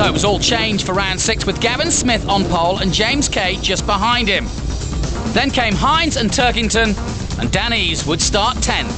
So it was all change for round 6 with Gavin Smith on pole and James Kay just behind him. Then came Hines and Turkington, and Dan Eves would start 10th.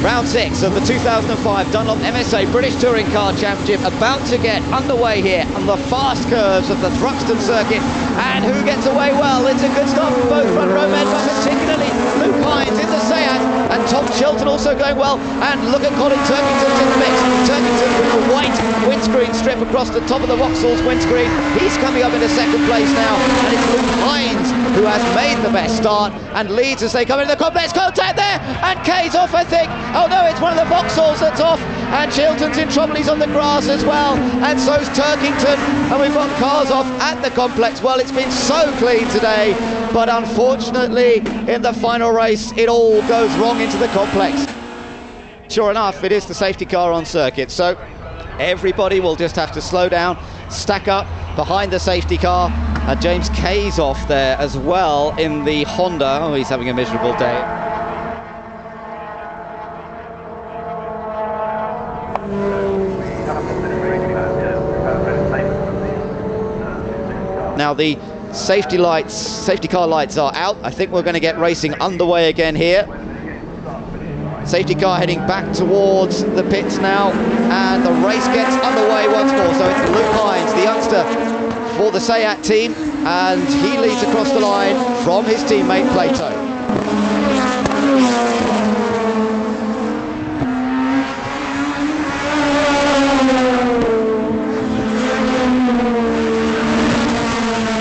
Round 6 of the 2005 Dunlop MSA British Touring Car Championship about to get underway here on the fast curves of the Thruxton circuit. And who gets away well? It's a good start from both front row men, but particularly Luke Hines in the Seat, and Tom Chilton also going well. And look at Colin Turkington's in the mix. Turkington with a white windscreen strip across the top of the Vauxhall's windscreen. He's coming up into second place now, and it's Luke Hines who has made the best start and leads as they come into the complex. Contact there, and Kay's off, I think. Oh no, it's one of the Vauxhalls that's off, and Chilton's in trouble. He's on the grass as well, and so's Turkington, and we've got cars off at the complex. Well, it's been so clean today, but unfortunately in the final race it all goes wrong into the complex. Sure enough, it is the safety car on circuit, so everybody will just have to slow down, stack up behind the safety car. James Kay's off there as well in the Honda. Oh, he's having a miserable day. Now the safety car lights are out. I think we're going to get racing underway again here. Safety car heading back towards the pits now, and the race gets underway once more. So it's Luke Hines, the youngster for the Seat team, and he leads across the line from his teammate Plato.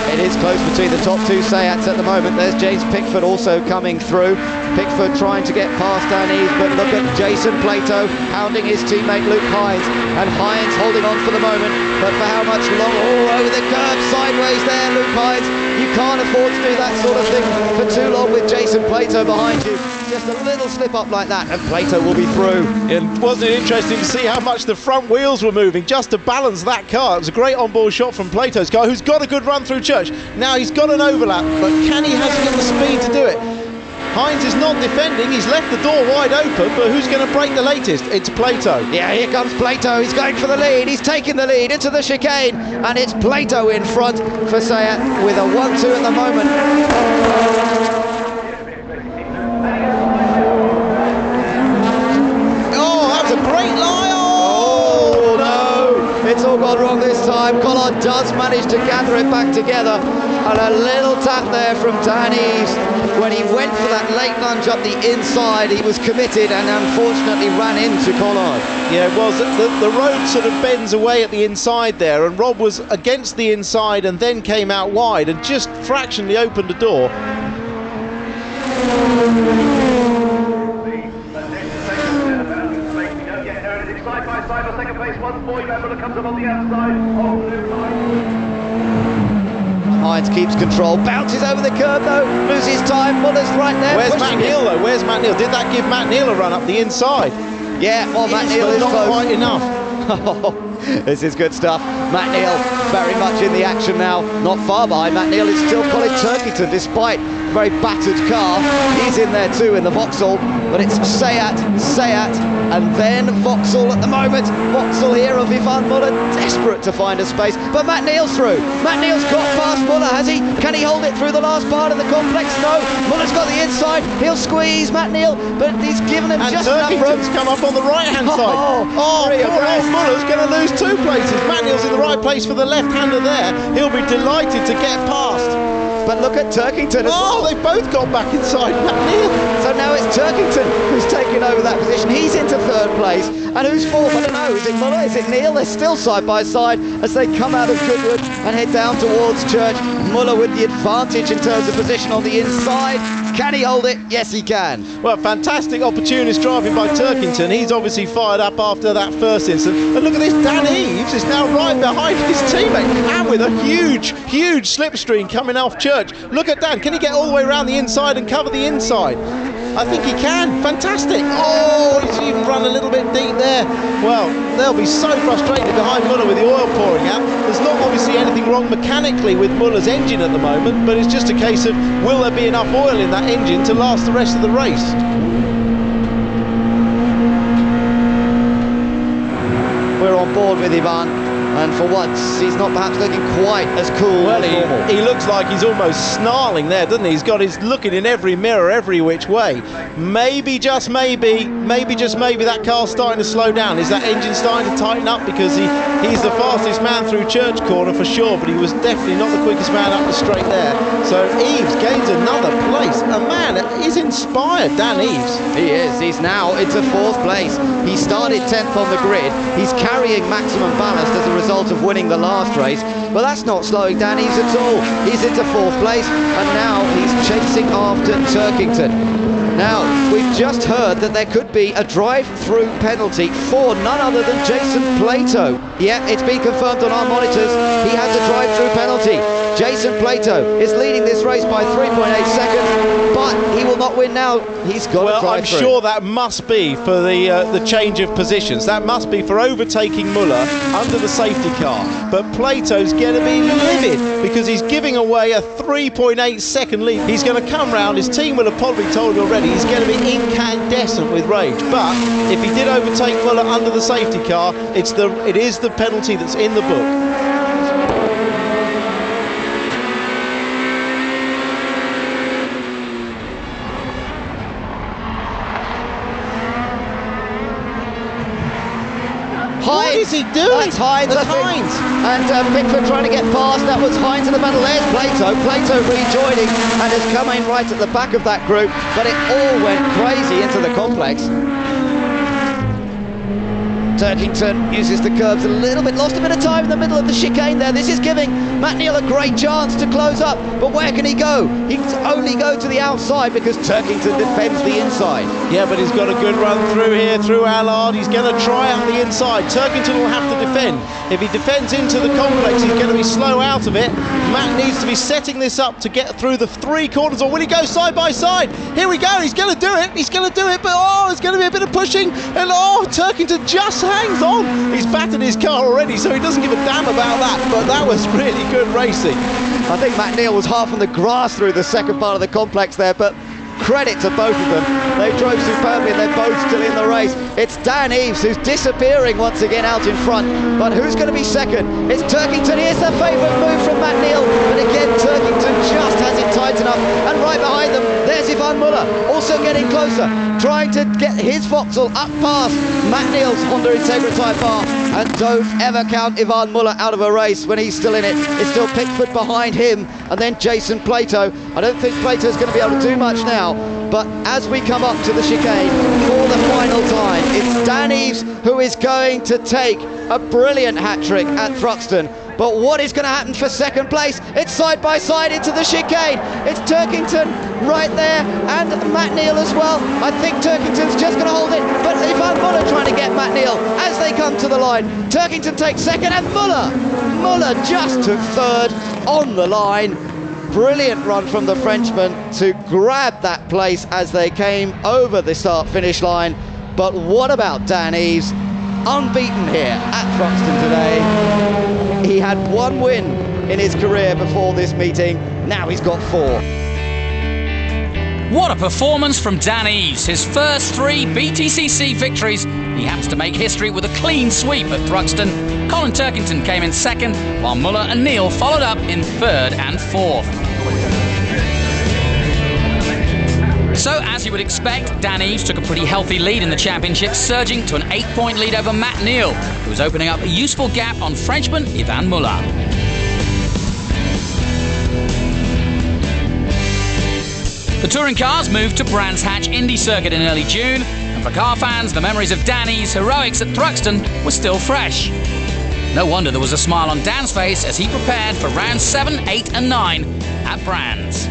It is close between the top two Seats at the moment. There's James Pickford also coming through. Pickford trying to get past Dan Eves, but look at Jason Plato hounding his teammate Luke Hines, and Hines holding on for the moment, but for how much longer? Oh, over the curb, sideways there, Luke Hines. You can't afford to do that sort of thing for too long with Jason Plato behind you. Just a little slip up like that, and Plato will be through. And wasn't it interesting to see how much the front wheels were moving just to balance that car? It was a great onboard shot from Plato's car, who's got a good run through Church. Now he's got an overlap, but can he has got the speed to do it? Hines is not defending, he's left the door wide open, but who's going to break the latest? It's Plato. Yeah, here comes Plato, he's going for the lead, he's taking the lead into the chicane, and it's Plato in front for Seat with a 1-2 at the moment. Oh, that was a great lie! Oh no, it's all gone wrong this time. Collard does manage to gather it back together, and a little tap there from Dan Eves. When he went for that late lunge up the inside, he was committed and unfortunately ran into Collard. Yeah, it was. The road sort of bends away at the inside there, and Rob was against the inside and then came out wide and just fractionally opened the door. Side by side for second place, once more, Muller comes up on the outside. Hines keeps control, bounces over the curb though, loses time, Muller's right there. Where's Matt Neal though? Where's Matt Neal? Did that give Matt Neal a run up the inside? Yeah, well, Matt Neal is not close. quite enough. This is good stuff. Matt Neal very much in the action now, not far behind. Matt Neal is still Colin Turkington despite a very battered car. He's in there too in the Vauxhall, but it's Seat, and then Vauxhall at the moment. Vauxhall here of Ivan Muller, desperate to find a space, but Matt Neal's through. Matt Neal's got past Muller, has he? Can he hold it through the last part of the complex? No, Muller's got the inside, he'll squeeze Matt Neal, but he's given him and just enough room. Turkington's come up on the right-hand side. Oh, poor old Muller's going to lose 2 places. Matt Neal's in the right place for the left-hander there. He'll be delighted to get past. But look at Turkington as well. They both got back inside Matt Neal. So now it's Turkington who's taken over that position. He's into third place. And who's fourth? I don't know. Is it Muller? Is it Neal? They're still side by side as they come out of Goodwood and head down towards Church. Muller with the advantage in terms of position on the inside. Can he hold it? Yes, he can. Well, fantastic opportunist driving by Turkington. He's obviously fired up after that first incident. And look at this, Dan Eves is now right behind his teammate, and with a huge slipstream coming off Church. Look at Dan, can he get all the way around the inside and cover the inside? I think he can. Fantastic. Oh, he's even run a little bit deep there. Well, they'll be so frustrated behind Muller with the oil pouring out. There's not obviously anything wrong mechanically with Muller's engine at the moment, but it's just a case of will there be enough oil in that engine to last the rest of the race? we're on board with Ivan. And for once, he's not perhaps looking quite as cool as normal. He looks like he's almost snarling there, doesn't he? He's got his looking in every mirror, every which way. Maybe, just maybe that car's starting to slow down. Is that engine starting to tighten up? Because he's the fastest man through Church Corner for sure, but he was definitely not the quickest man up the straight there. So Eves gains another place. A man is inspired, Dan Eves. He is. He's now into 4th place. He started 10th on the grid. He's carrying maximum ballast as a result of winning the last race, but that's not slowing Dan Eves at all. He's into 4th place, and now he's chasing after Turkington. Now, we've just heard that there could be a drive-through penalty for none other than Jason Plato. Yeah, it's been confirmed on our monitors. He has a drive-through penalty. Jason Plato is leading this race by 3.8 seconds, but he will not win now. He's got a drive-through. I'm sure that must be for the change of positions. That must be for overtaking Muller under the safety car. But Plato's going to be livid because he's giving away a 3.8 second lead. He's going to come round. His team will have probably told you already. He's going to be incandescent with rage. But if he did overtake Muller under the safety car, it is the penalty that's in the book. What is he doing? That's Hines, I think. And Pickford trying to get past. That was Hines in the battle. There's Plato. Plato rejoining and is coming right at the back of that group. But it all went crazy into the complex. Turkington uses the curbs a little bit, lost a bit of time in the middle of the chicane there. This is giving Matt Neal a great chance to close up, but where can he go? He can only go to the outside because Turkington defends the inside. Yeah, but he's got a good run through here, through Allard. He's going to try out the inside. Turkington will have to defend. If he defends into the complex, he's going to be slow out of it. Matt needs to be setting this up to get through the 3 corners, or will he go side by side? Here we go, he's going to do it, but oh, it's going to be a bit of pushing, and oh, Turkington just hangs on. He's battered his car already, so he doesn't give a damn about that, but that was really good racing. I think Matt Neal was half on the grass through the second part of the complex there, but credit to both of them. They drove superbly and they're both still in the race. It's Dan Eves who's disappearing once again out in front, but who's going to be second? It's Turkington. Here's the favourite move from Matt Neal, but again Turkington just has it tight enough, and right behind them there's Ivan Muller also getting closer, trying to get his Vauxhall up past Matt Neal's Honda Integra Type R. And don't ever count Ivan Muller out of a race when he's still in it. It's still Pickford behind him, and then Jason Plato. I don't think Plato's going to be able to do much now, but as we come up to the chicane for the final time, it's Dan Eves who is going to take a brilliant hat-trick at Thruxton. But what is going to happen for second place? It's side by side into the chicane. It's Turkington right there, and Matt Neal as well. I think Turkington's just going to hold it, but Ivan Muller trying to get Matt Neal as they come to the line. Turkington takes second, and Muller just took third on the line. Brilliant run from the Frenchman to grab that place as they came over the start-finish line. But what about Dan Eves? Unbeaten here at Thruxton today. He had 1 win in his career before this meeting. Now he's got 4. What a performance from Dan Eves. His first 3 BTCC victories. He happens to make history with a clean sweep at Thruxton. Colin Turkington came in second, while Muller and Neal followed up in third and fourth. So, as you would expect, Dan Eves took a pretty healthy lead in the championship, surging to an 8-point lead over Matt Neal, who was opening up a useful gap on Frenchman Ivan Muller. The touring cars moved to Brands Hatch Indy Circuit in early June, and for car fans, the memories of Dan Eves' heroics at Thruxton were still fresh. No wonder there was a smile on Dan's face as he prepared for rounds 7, 8 and 9 at Brands.